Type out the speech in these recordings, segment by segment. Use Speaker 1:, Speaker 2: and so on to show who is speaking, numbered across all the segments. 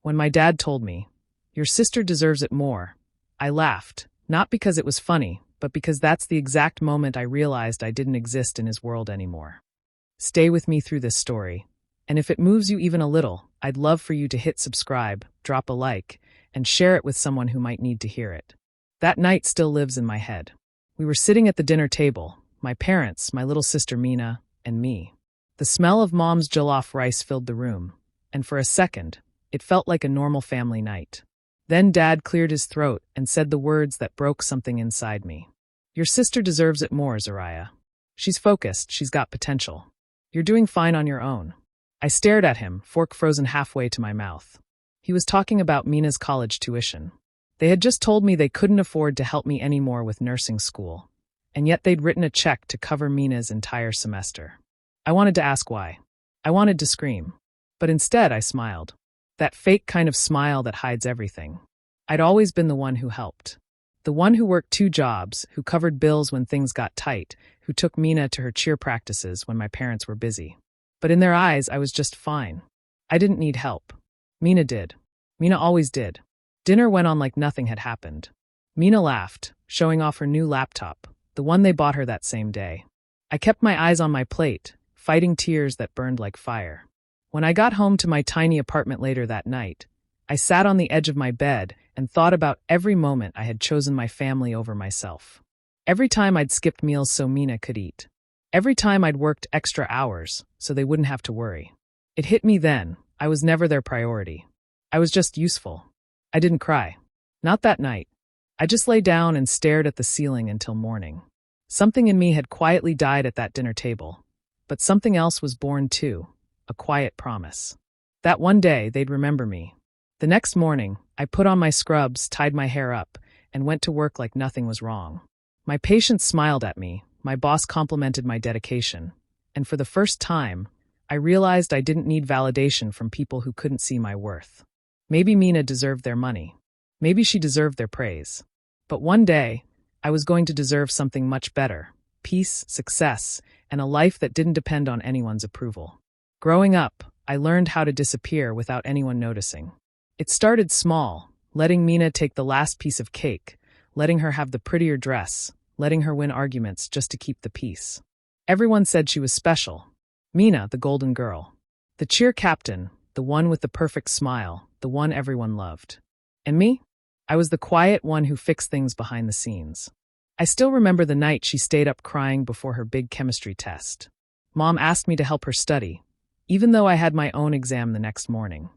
Speaker 1: When my dad told me, "Your sister deserves it more," I laughed, not because it was funny, but because that's the exact moment I realized I didn't exist in his world anymore. Stay with me through this story, and if it moves you even a little, I'd love for you to hit subscribe, drop a like, and share it with someone who might need to hear it. That night still lives in my head. We were sitting at the dinner table, my parents, my little sister Mina, and me. The smell of Mom's jollof rice filled the room, and for a second, it felt like a normal family night. Then Dad cleared his throat and said the words that broke something inside me. "Your sister deserves it more, Zariah. She's focused, she's got potential. You're doing fine on your own." I stared at him, fork frozen halfway to my mouth. He was talking about Mina's college tuition. They had just told me they couldn't afford to help me anymore with nursing school, and yet they'd written a check to cover Mina's entire semester. I wanted to ask why. I wanted to scream. But instead I smiled. That fake kind of smile that hides everything. I'd always been the one who helped. The one who worked 2 jobs, who covered bills when things got tight, who took Mina to her cheer practices when my parents were busy. But in their eyes, I was just fine. I didn't need help. Mina did. Mina always did. Dinner went on like nothing had happened. Mina laughed, showing off her new laptop, the one they bought her that same day. I kept my eyes on my plate, fighting tears that burned like fire. When I got home to my tiny apartment later that night, I sat on the edge of my bed and thought about every moment I had chosen my family over myself. Every time I'd skipped meals so Mina could eat. Every time I'd worked extra hours so they wouldn't have to worry. It hit me then, I was never their priority. I was just useful. I didn't cry. Not that night. I just lay down and stared at the ceiling until morning. Something in me had quietly died at that dinner table. But something else was born too, a quiet promise. That one day they'd remember me. The next morning, I put on my scrubs, tied my hair up, and went to work like nothing was wrong. My patients smiled at me, my boss complimented my dedication, and for the first time, I realized I didn't need validation from people who couldn't see my worth. Maybe Mina deserved their money. Maybe she deserved their praise. But one day, I was going to deserve something much better: peace, success, and a life that didn't depend on anyone's approval. Growing up, I learned how to disappear without anyone noticing. It started small, letting Mina take the last piece of cake, letting her have the prettier dress, letting her win arguments just to keep the peace. Everyone said she was special. Mina, the golden girl. The cheer captain, the one with the perfect smile, the one everyone loved. And me? I was the quiet one who fixed things behind the scenes. I still remember the night she stayed up crying before her big chemistry test. Mom asked me to help her study, even though I had my own exam the next morning.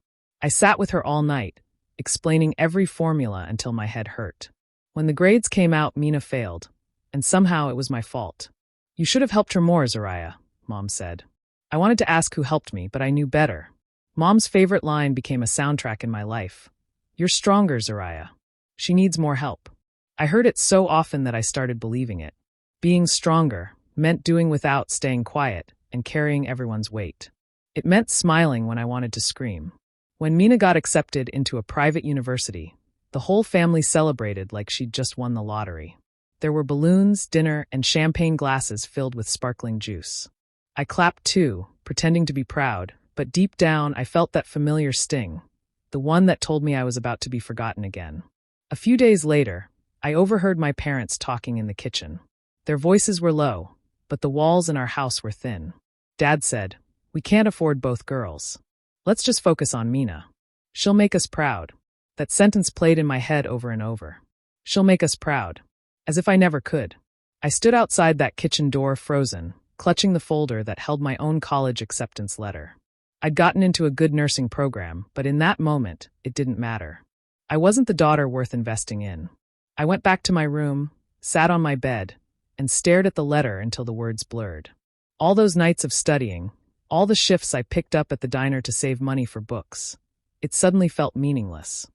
Speaker 1: I sat with her all night, explaining every formula until my head hurt. When the grades came out, Mina failed, and somehow it was my fault. "You should have helped her more, Zariah," Mom said. I wanted to ask who helped me, but I knew better. Mom's favorite line became a soundtrack in my life. "You're stronger, Zariah. She needs more help." I heard it so often that I started believing it. Being stronger meant doing without staying quiet and carrying everyone's weight. It meant smiling when I wanted to scream. When Mina got accepted into a private university, the whole family celebrated like she'd just won the lottery. There were balloons, dinner, and champagne glasses filled with sparkling juice. I clapped too, pretending to be proud, but deep down I felt that familiar sting, the one that told me I was about to be forgotten again. A few days later, I overheard my parents talking in the kitchen. Their voices were low, but the walls in our house were thin. Dad said, "We can't afford both girls. Let's just focus on Mina. She'll make us proud." That sentence played in my head over and over. She'll make us proud. As if I never could. I stood outside that kitchen door frozen, clutching the folder that held my own college acceptance letter. I'd gotten into a good nursing program, but in that moment, it didn't matter. I wasn't the daughter worth investing in. I went back to my room, sat on my bed, and stared at the letter until the words blurred. All those nights of studying, all the shifts I picked up at the diner to save money for books, it suddenly felt meaningless.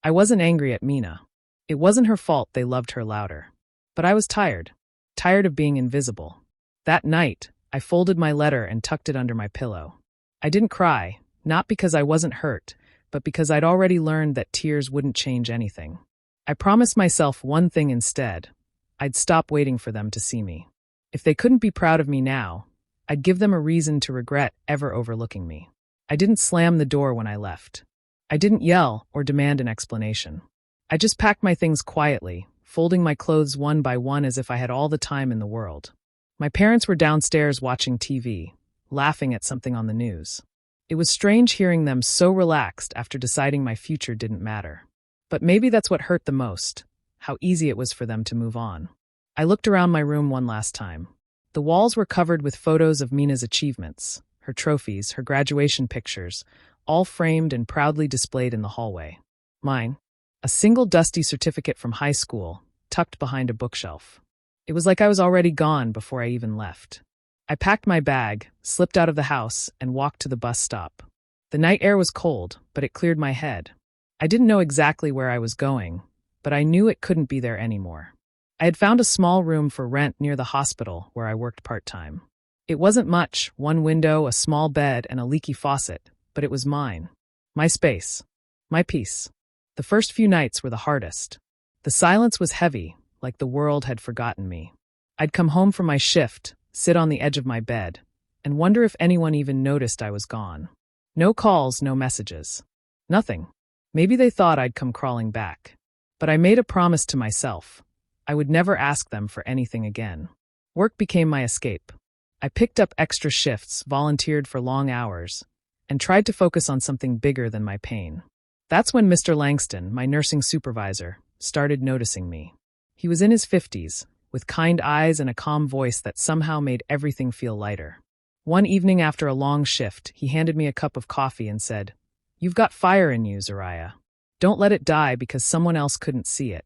Speaker 1: I wasn't angry at Mina. It wasn't her fault they loved her louder. But I was tired of being invisible. That night, I folded my letter and tucked it under my pillow. I didn't cry, not because I wasn't hurt, but because I'd already learned that tears wouldn't change anything. I promised myself one thing instead. I'd stop waiting for them to see me. If they couldn't be proud of me now, I'd give them a reason to regret ever overlooking me. I didn't slam the door when I left. I didn't yell or demand an explanation. I just packed my things quietly, folding my clothes one by one as if I had all the time in the world. My parents were downstairs watching TV, laughing at something on the news. It was strange hearing them so relaxed after deciding my future didn't matter. But maybe that's what hurt the most, how easy it was for them to move on. I looked around my room one last time. The walls were covered with photos of Mina's achievements, her trophies, her graduation pictures, all framed and proudly displayed in the hallway. Mine, a single dusty certificate from high school, tucked behind a bookshelf. It was like I was already gone before I even left. I packed my bag, slipped out of the house, and walked to the bus stop. The night air was cold, but it cleared my head. I didn't know exactly where I was going, but I knew it couldn't be there anymore. I had found a small room for rent near the hospital where I worked part-time. It wasn't much, one window, a small bed, and a leaky faucet, but it was mine. My space. My peace. The first few nights were the hardest. The silence was heavy, like the world had forgotten me. I'd come home from my shift, sit on the edge of my bed, and wonder if anyone even noticed I was gone. No calls, no messages. Nothing. Maybe they thought I'd come crawling back. But I made a promise to myself. I would never ask them for anything again. Work became my escape. I picked up extra shifts, volunteered for long hours, and tried to focus on something bigger than my pain. That's when Mr. Langston, my nursing supervisor, started noticing me. He was in his 50s, with kind eyes and a calm voice that somehow made everything feel lighter. One evening after a long shift, he handed me a cup of coffee and said, "You've got fire in you, Zariah. Don't let it die because someone else couldn't see it."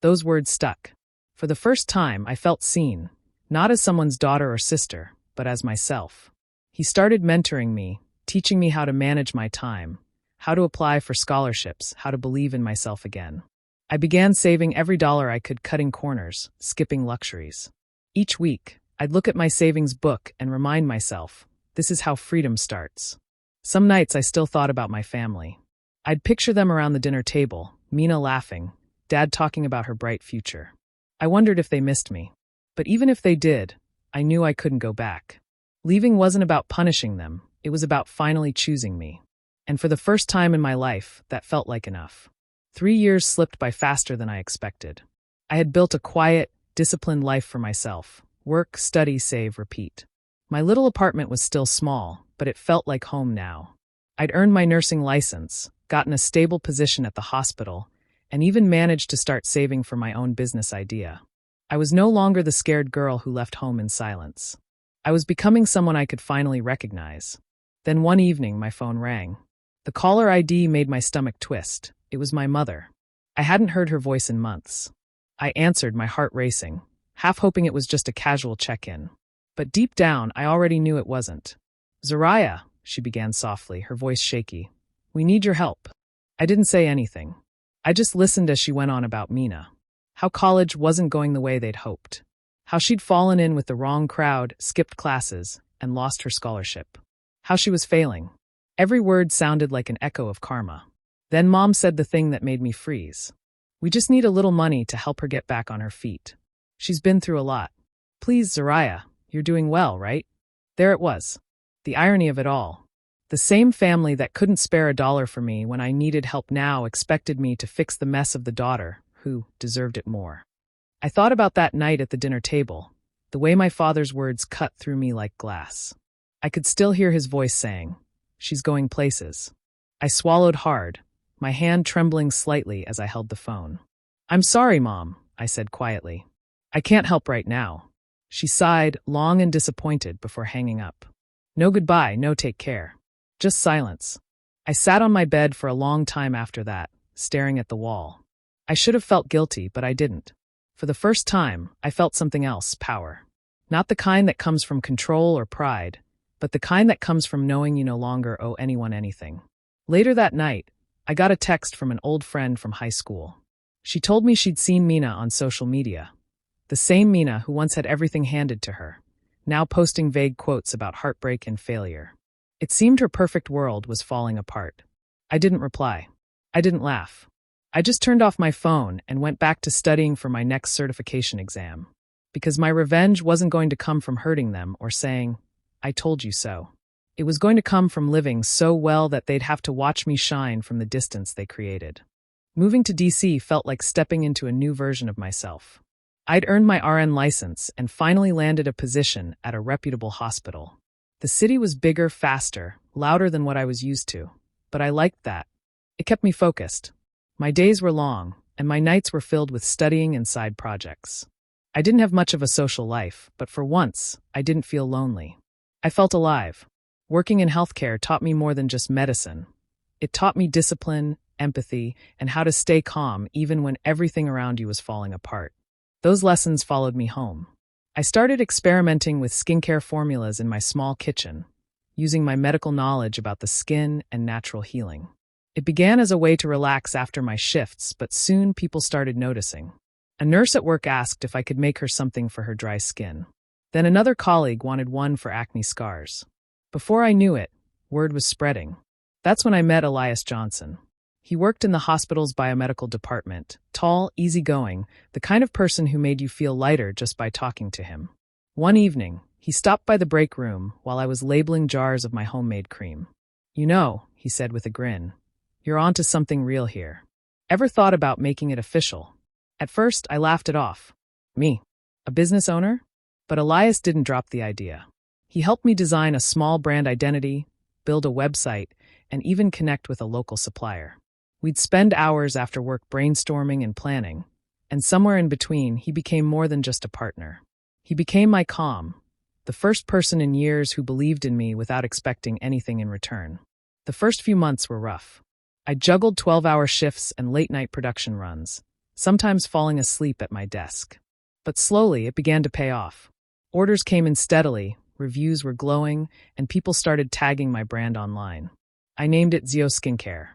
Speaker 1: Those words stuck. For the first time, I felt seen, not as someone's daughter or sister, but as myself. He started mentoring me, teaching me how to manage my time, how to apply for scholarships, how to believe in myself again. I began saving every dollar I could, cutting corners, skipping luxuries. Each week, I'd look at my savings book and remind myself, this is how freedom starts. Some nights I still thought about my family. I'd picture them around the dinner table, Mina laughing, Dad talking about her bright future. I wondered if they missed me. But even if they did, I knew I couldn't go back. Leaving wasn't about punishing them, it was about finally choosing me. And for the first time in my life, that felt like enough. 3 years slipped by faster than I expected. I had built a quiet, disciplined life for myself. Work, study, save, repeat. My little apartment was still small, but it felt like home now. I'd earned my nursing license, gotten a stable position at the hospital, and even managed to start saving for my own business idea. I was no longer the scared girl who left home in silence. I was becoming someone I could finally recognize. Then one evening, my phone rang. The caller ID made my stomach twist. It was my mother. I hadn't heard her voice in months. I answered, my heart racing, half hoping it was just a casual check-in. But deep down, I already knew it wasn't. "Zariah," she began softly, her voice shaky. "We need your help." I didn't say anything. I just listened as she went on about Mina. How college wasn't going the way they'd hoped. How she'd fallen in with the wrong crowd, skipped classes, and lost her scholarship. How she was failing. Every word sounded like an echo of karma. Then Mom said the thing that made me freeze. "We just need a little money to help her get back on her feet. She's been through a lot. Please, Zariah, you're doing well, right?" There it was. The irony of it all. The same family that couldn't spare a dollar for me when I needed help now expected me to fix the mess of the daughter, who deserved it more. I thought about that night at the dinner table, the way my father's words cut through me like glass. I could still hear his voice saying, "She's going places." I swallowed hard, my hand trembling slightly as I held the phone. "I'm sorry, Mom," I said quietly. "I can't help right now." She sighed, long and disappointed, before hanging up. No goodbye, no take care. Just silence. I sat on my bed for a long time after that, staring at the wall. I should have felt guilty, but I didn't. For the first time, I felt something else, power. Not the kind that comes from control or pride, but the kind that comes from knowing you no longer owe anyone anything. Later that night, I got a text from an old friend from high school. She told me she'd seen Mina on social media. The same Mina who once had everything handed to her, now posting vague quotes about heartbreak and failure. It seemed her perfect world was falling apart. I didn't reply. I didn't laugh. I just turned off my phone and went back to studying for my next certification exam. Because my revenge wasn't going to come from hurting them or saying, "I told you so." It was going to come from living so well that they'd have to watch me shine from the distance they created. Moving to DC felt like stepping into a new version of myself. I'd earned my RN license and finally landed a position at a reputable hospital. The city was bigger, faster, louder than what I was used to, but I liked that. It kept me focused. My days were long, and my nights were filled with studying and side projects. I didn't have much of a social life, but for once, I didn't feel lonely. I felt alive. Working in healthcare taught me more than just medicine. It taught me discipline, empathy, and how to stay calm even when everything around you was falling apart. Those lessons followed me home. I started experimenting with skincare formulas in my small kitchen, using my medical knowledge about the skin and natural healing. It began as a way to relax after my shifts, but soon people started noticing. A nurse at work asked if I could make her something for her dry skin. Then another colleague wanted one for acne scars. Before I knew it, word was spreading. That's when I met Elias Johnson. He worked in the hospital's biomedical department, tall, easygoing, the kind of person who made you feel lighter just by talking to him. One evening, he stopped by the break room while I was labeling jars of my homemade cream. "You know," he said with a grin, "you're onto something real here. Ever thought about making it official?" At first, I laughed it off. Me? A business owner? But Elias didn't drop the idea. He helped me design a small brand identity, build a website, and even connect with a local supplier. We'd spend hours after work brainstorming and planning, and somewhere in between, he became more than just a partner. He became my calm, the first person in years who believed in me without expecting anything in return. The first few months were rough. I juggled 12-hour shifts and late-night production runs, sometimes falling asleep at my desk. But slowly, it began to pay off. Orders came in steadily, reviews were glowing, and people started tagging my brand online. I named it Zio Skincare.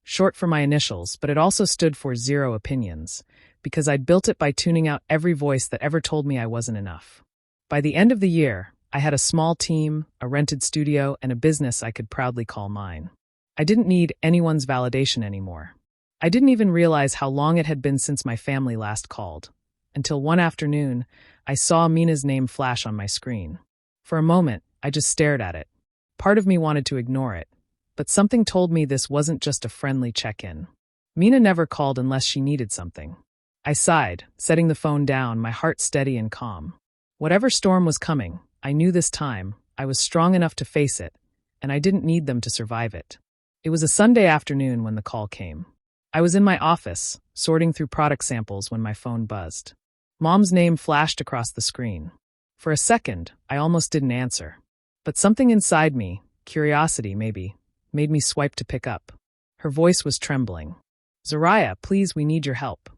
Speaker 1: Short for my initials, but it also stood for Zero Opinions, because I'd built it by tuning out every voice that ever told me I wasn't enough. By the end of the year, I had a small team, a rented studio, and a business I could proudly call mine. I didn't need anyone's validation anymore. I didn't even realize how long it had been since my family last called, until one afternoon, I saw Mina's name flash on my screen. For a moment, I just stared at it. Part of me wanted to ignore it, but something told me this wasn't just a friendly check-in. Mina never called unless she needed something. I sighed, setting the phone down, my heart steady and calm. Whatever storm was coming, I knew this time I was strong enough to face it, and I didn't need them to survive it. It was a Sunday afternoon when the call came. I was in my office, sorting through product samples when my phone buzzed. Mom's name flashed across the screen. For a second, I almost didn't answer. But something inside me, curiosity maybe, made me swipe to pick up. Her voice was trembling. "Zariah, please, we need your help."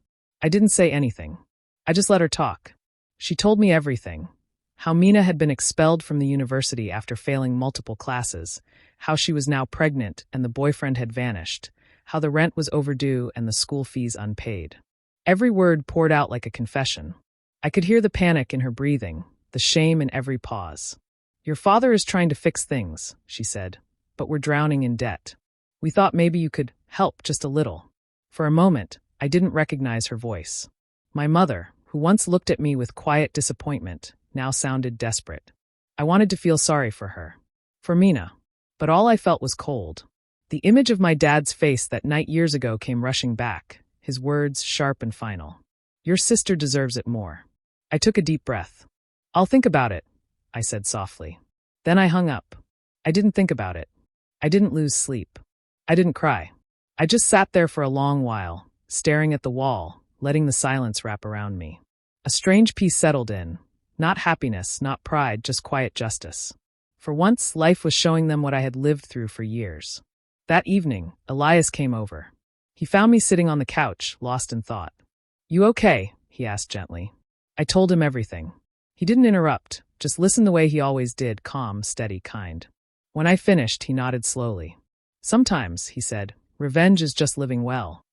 Speaker 1: I didn't say anything. I just let her talk. She told me everything. How Mina had been expelled from the university after failing multiple classes, how she was now pregnant and the boyfriend had vanished, how the rent was overdue and the school fees unpaid. Every word poured out like a confession. I could hear the panic in her breathing, the shame in every pause. "Your father is trying to fix things," she said, "but we're drowning in debt. We thought maybe you could help just a little." For a moment, I didn't recognize her voice. My mother, who once looked at me with quiet disappointment, now sounded desperate. I wanted to feel sorry for her, for Mina, but all I felt was cold. The image of my dad's face that night years ago came rushing back, his words sharp and final. "Your sister deserves it more." I took a deep breath. "I'll think about it," I said softly. Then I hung up. I didn't think about it. I didn't lose sleep. I didn't cry. I just sat there for a long while, staring at the wall, letting the silence wrap around me. A strange peace settled in. Not happiness, not pride, just quiet justice. For once, life was showing them what I had lived through for years. That evening, Elias came over. He found me sitting on the couch, lost in thought. "You okay?" he asked gently. I told him everything. He didn't interrupt, just listened the way he always did, calm, steady, kind. When I finished, he nodded slowly. "Sometimes," he said, "revenge is just living well."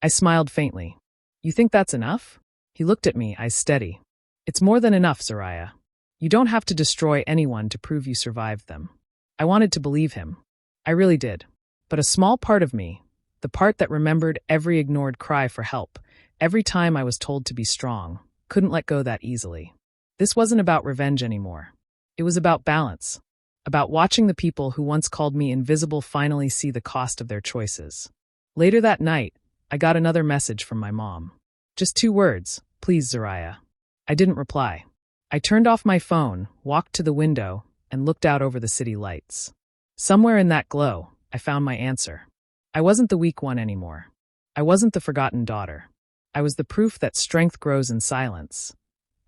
Speaker 1: I smiled faintly. "You think that's enough?" He looked at me, eyes steady. "It's more than enough, Zariah. You don't have to destroy anyone to prove you survived them." I wanted to believe him. I really did. But a small part of me, the part that remembered every ignored cry for help, every time I was told to be strong, couldn't let go that easily. This wasn't about revenge anymore. It was about balance. about watching the people who once called me invisible finally see the cost of their choices. Later that night, I got another message from my mom. Just 2 words, "Please, Zariah." I didn't reply. I turned off my phone, walked to the window, and looked out over the city lights. Somewhere in that glow, I found my answer. I wasn't the weak one anymore. I wasn't the forgotten daughter. I was the proof that strength grows in silence,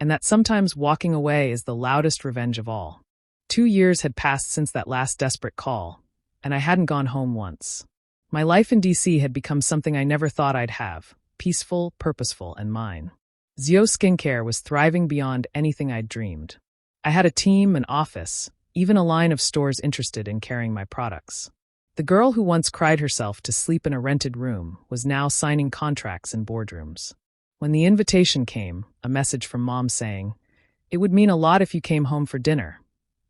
Speaker 1: and that sometimes walking away is the loudest revenge of all. 2 years had passed since that last desperate call, and I hadn't gone home once. My life in DC had become something I never thought I'd have, peaceful, purposeful, and mine. Zio Skincare was thriving beyond anything I'd dreamed. I had a team, an office, even a line of stores interested in carrying my products. The girl who once cried herself to sleep in a rented room was now signing contracts in boardrooms. When the invitation came, a message from Mom saying, "It would mean a lot if you came home for dinner,"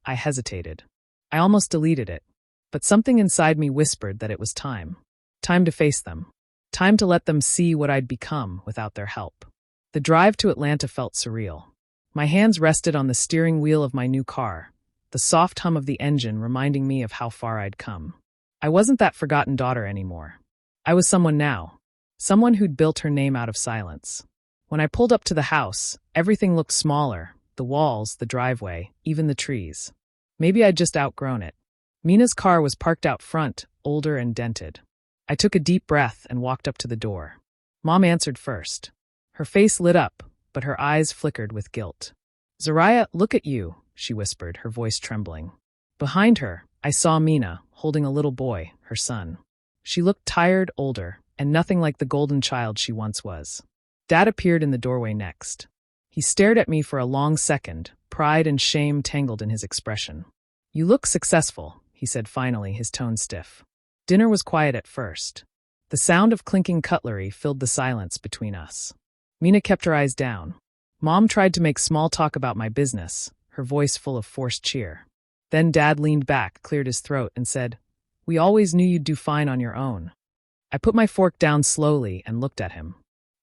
Speaker 1: I hesitated. I almost deleted it, but something inside me whispered that it was time. Time to face them. Time to let them see what I'd become without their help. The drive to Atlanta felt surreal. My hands rested on the steering wheel of my new car, the soft hum of the engine reminding me of how far I'd come. I wasn't that forgotten daughter anymore. I was someone now. Someone who'd built her name out of silence. When I pulled up to the house, everything looked smaller. The walls, the driveway, even the trees. Maybe I'd just outgrown it. Mina's car was parked out front, older and dented. I took a deep breath and walked up to the door. Mom answered first. Her face lit up, but her eyes flickered with guilt. "Zariah, look at you," she whispered, her voice trembling. Behind her, I saw Mina, holding a little boy, her son. She looked tired, older, and nothing like the golden child she once was. Dad appeared in the doorway next. He stared at me for a long second, pride and shame tangled in his expression. "You look successful," he said finally, his tone stiff. Dinner was quiet at first. The sound of clinking cutlery filled the silence between us. Mina kept her eyes down. Mom tried to make small talk about my business, her voice full of forced cheer. Then Dad leaned back, cleared his throat, and said, "We always knew you'd do fine on your own." I put my fork down slowly and looked at him.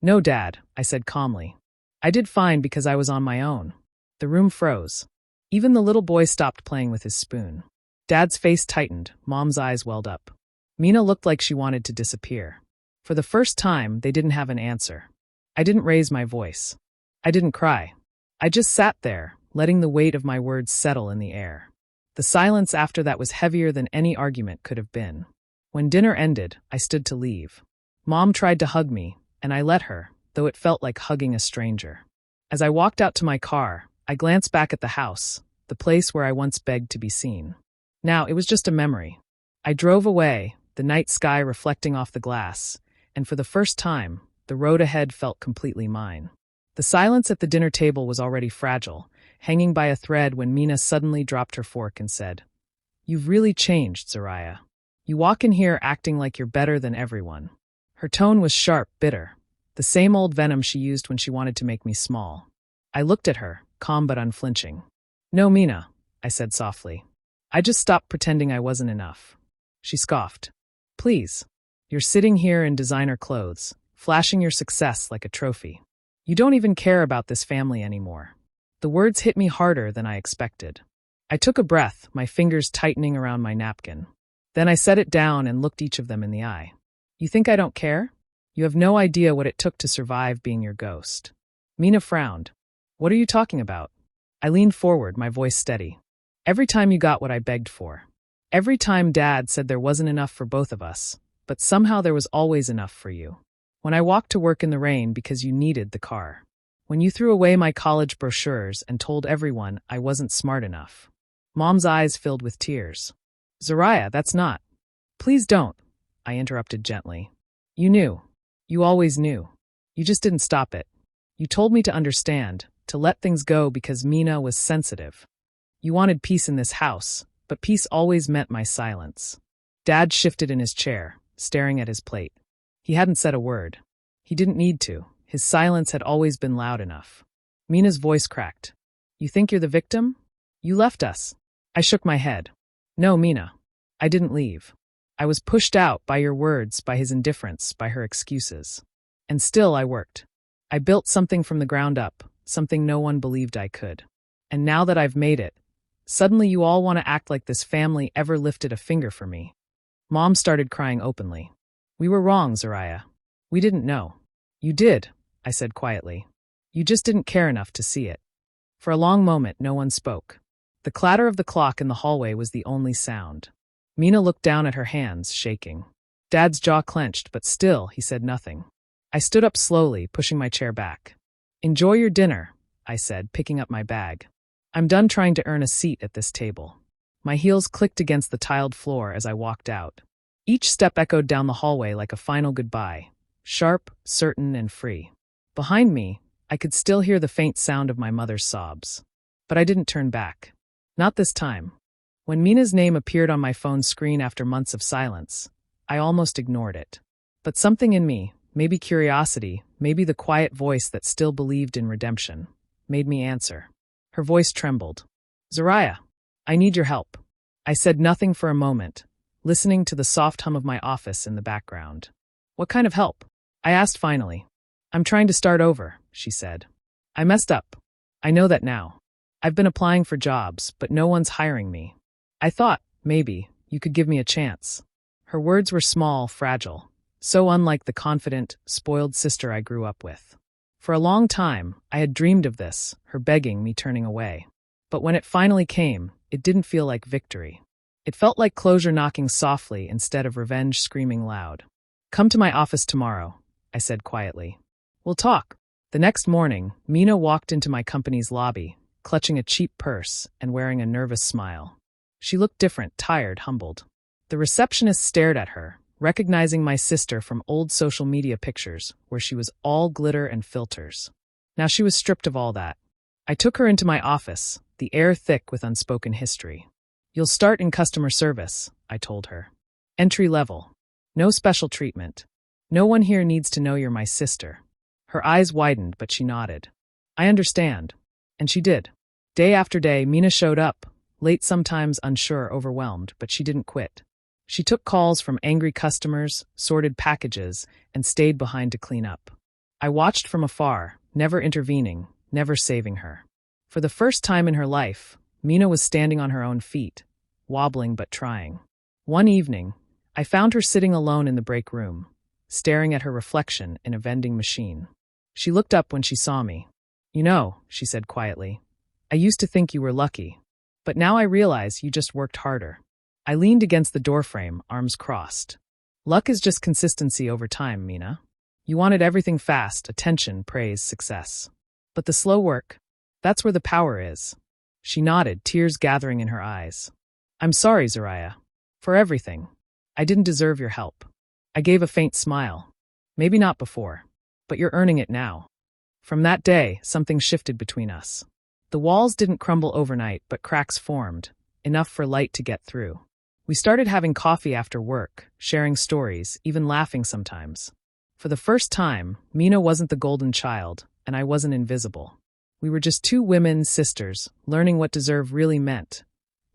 Speaker 1: "No, Dad," I said calmly. "I did fine because I was on my own." The room froze. Even the little boy stopped playing with his spoon. Dad's face tightened, Mom's eyes welled up. Mina looked like she wanted to disappear. For the first time, they didn't have an answer. I didn't raise my voice. I didn't cry. I just sat there, letting the weight of my words settle in the air. The silence after that was heavier than any argument could have been. When dinner ended, I stood to leave. Mom tried to hug me, and I let her, though it felt like hugging a stranger. As I walked out to my car, I glanced back at the house, the place where I once begged to be seen. Now, it was just a memory. I drove away, the night sky reflecting off the glass, and for the first time, the road ahead felt completely mine. The silence at the dinner table was already fragile, hanging by a thread when Mina suddenly dropped her fork and said, "You've really changed, Zariah. You walk in here acting like you're better than everyone." Her tone was sharp, bitter, the same old venom she used when she wanted to make me small. I looked at her, calm but unflinching. "No, Mina," I said softly. "I just stopped pretending I wasn't enough." She scoffed. "Please. You're sitting here in designer clothes, flashing your success like a trophy. You don't even care about this family anymore." The words hit me harder than I expected. I took a breath, my fingers tightening around my napkin. Then I set it down and looked each of them in the eye. "You think I don't care? You have no idea what it took to survive being your ghost." Mina frowned. "What are you talking about?" I leaned forward, my voice steady. "Every time you got what I begged for. Every time Dad said there wasn't enough for both of us, but somehow there was always enough for you. When I walked to work in the rain because you needed the car. When you threw away my college brochures and told everyone I wasn't smart enough." Mom's eyes filled with tears. "Zariah, that's not." "Please don't," I interrupted gently. "You knew. You always knew. You just didn't stop it. You told me to understand, to let things go because Mina was sensitive. You wanted peace in this house, but peace always meant my silence." Dad shifted in his chair, staring at his plate. He hadn't said a word. He didn't need to. His silence had always been loud enough. Mina's voice cracked. "You think you're the victim? You left us." I shook my head. "No, Mina. I didn't leave. I was pushed out by your words, by his indifference, by her excuses. And still I worked. I built something from the ground up, something no one believed I could. And now that I've made it, Suddenly you all want to act like this family ever lifted a finger for me. Mom started crying openly. We were wrong, Zariah. We didn't know. You did, I said quietly. You just didn't care enough to see it. For a long moment, no one spoke. The clatter of the clock in the hallway was the only sound. Mina looked down at her hands, shaking. Dad's jaw clenched, but still, he said nothing. I stood up slowly, pushing my chair back. Enjoy your dinner, I said, picking up my bag. I'm done trying to earn a seat at this table. My heels clicked against the tiled floor as I walked out. Each step echoed down the hallway like a final goodbye, sharp, certain, and free. Behind me, I could still hear the faint sound of my mother's sobs. But I didn't turn back. Not this time. When Mina's name appeared on my phone's screen after months of silence, I almost ignored it. But something in me, maybe curiosity, maybe the quiet voice that still believed in redemption, made me answer. Her voice trembled. Zariah, I need your help. I said nothing for a moment, listening to the soft hum of my office in the background. What kind of help? I asked finally. I'm trying to start over, she said. I messed up. I know that now. I've been applying for jobs, but no one's hiring me. I thought, maybe, you could give me a chance. Her words were small, fragile, so unlike the confident, spoiled sister I grew up with. For a long time, I had dreamed of this, her begging me turning away. But when it finally came, it didn't feel like victory. It felt like closure knocking softly instead of revenge screaming loud. Come to my office tomorrow, I said quietly. We'll talk. The next morning, Mina walked into my company's lobby, clutching a cheap purse and wearing a nervous smile. She looked different, tired, humbled. The receptionist stared at her, recognizing my sister from old social media pictures where she was all glitter and filters. Now she was stripped of all that. I took her into my office, the air thick with unspoken history. You'll start in customer service, I told her. Entry level. No special treatment. No one here needs to know you're my sister. Her eyes widened, but she nodded. I understand. And she did. Day after day, Mina showed up, late sometimes, unsure, overwhelmed, but she didn't quit. She took calls from angry customers, sorted packages, and stayed behind to clean up. I watched from afar, never intervening, never saving her. For the first time in her life, Mina was standing on her own feet, wobbling but trying. One evening, I found her sitting alone in the break room, staring at her reflection in a vending machine. She looked up when she saw me. You know, she said quietly, I used to think you were lucky, but now I realize you just worked harder. I leaned against the doorframe, arms crossed. Luck is just consistency over time, Mina. You wanted everything fast, attention, praise, success. But the slow work, that's where the power is. She nodded, tears gathering in her eyes. I'm sorry, Zariah. For everything. I didn't deserve your help. I gave a faint smile. Maybe not before, but you're earning it now. From that day, something shifted between us. The walls didn't crumble overnight, but cracks formed, enough for light to get through. We started having coffee after work, sharing stories, even laughing sometimes. For the first time, Mina wasn't the golden child, and I wasn't invisible. We were just two women, sisters, learning what deserve really meant.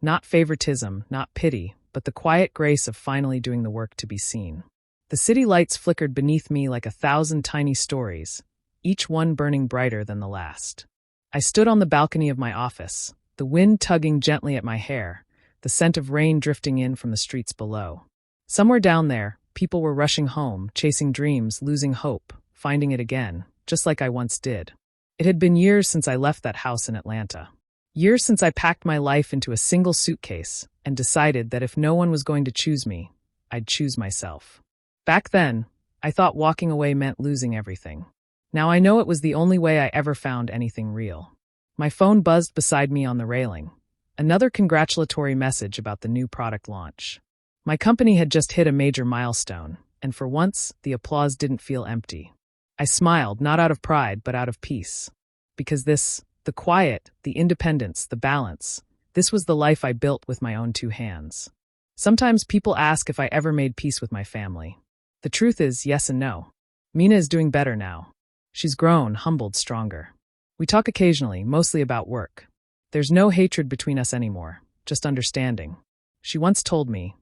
Speaker 1: Not favoritism, not pity, but the quiet grace of finally doing the work to be seen. The city lights flickered beneath me like 1,000 tiny stories, each one burning brighter than the last. I stood on the balcony of my office, the wind tugging gently at my hair, the scent of rain drifting in from the streets below. Somewhere down there, people were rushing home, chasing dreams, losing hope, finding it again, just like I once did. It had been years since I left that house in Atlanta. Years since I packed my life into a single suitcase and decided that if no one was going to choose me, I'd choose myself. Back then, I thought walking away meant losing everything. Now I know it was the only way I ever found anything real. My phone buzzed beside me on the railing. Another congratulatory message about the new product launch. My company had just hit a major milestone, and for once, the applause didn't feel empty. I smiled, not out of pride, but out of peace. Because this, the quiet, the independence, the balance, this was the life I built with my own two hands. Sometimes people ask if I ever made peace with my family. The truth is yes and no. Mina is doing better now. She's grown, humbled, stronger. We talk occasionally, mostly about work. There's no hatred between us anymore, just understanding. She once told me,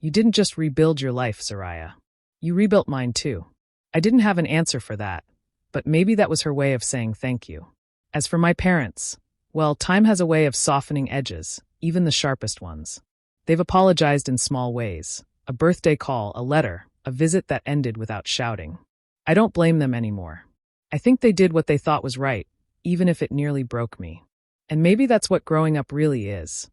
Speaker 1: "You didn't just rebuild your life, Zariah. You rebuilt mine too." I didn't have an answer for that, but maybe that was her way of saying thank you. As for my parents, well, time has a way of softening edges, even the sharpest ones. They've apologized in small ways. A birthday call, a letter, a visit that ended without shouting. I don't blame them anymore. I think they did what they thought was right, even if it nearly broke me. And maybe that's what growing up really is.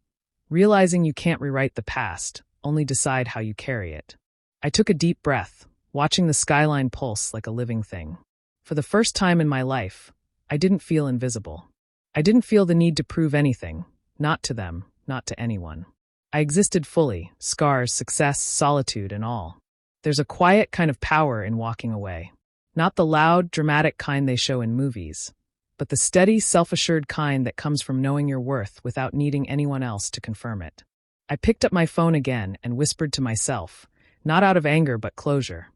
Speaker 1: Realizing you can't rewrite the past, only decide how you carry it. I took a deep breath, watching the skyline pulse like a living thing. For the first time in my life, I didn't feel invisible. I didn't feel the need to prove anything, not to them, not to anyone. I existed fully, scars, success, solitude, and all. There's a quiet kind of power in walking away. Not the loud, dramatic kind they show in movies, but the steady, self-assured kind that comes from knowing your worth without needing anyone else to confirm it. I picked up my phone again and whispered to myself, not out of anger but closure.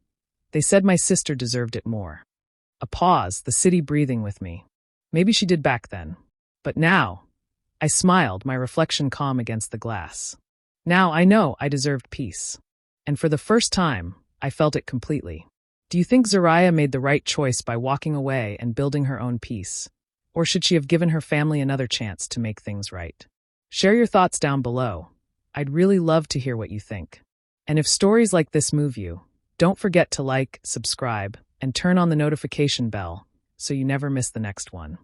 Speaker 1: They said my sister deserved it more. A pause, the city breathing with me. Maybe she did back then. But now, I smiled, my reflection calm against the glass. Now I know I deserved peace. And for the first time, I felt it completely. Do you think Zariah made the right choice by walking away and building her own peace? Or should she have given her family another chance to make things right? Share your thoughts down below. I'd really love to hear what you think. And if stories like this move you, don't forget to like, subscribe, and turn on the notification bell so you never miss the next one.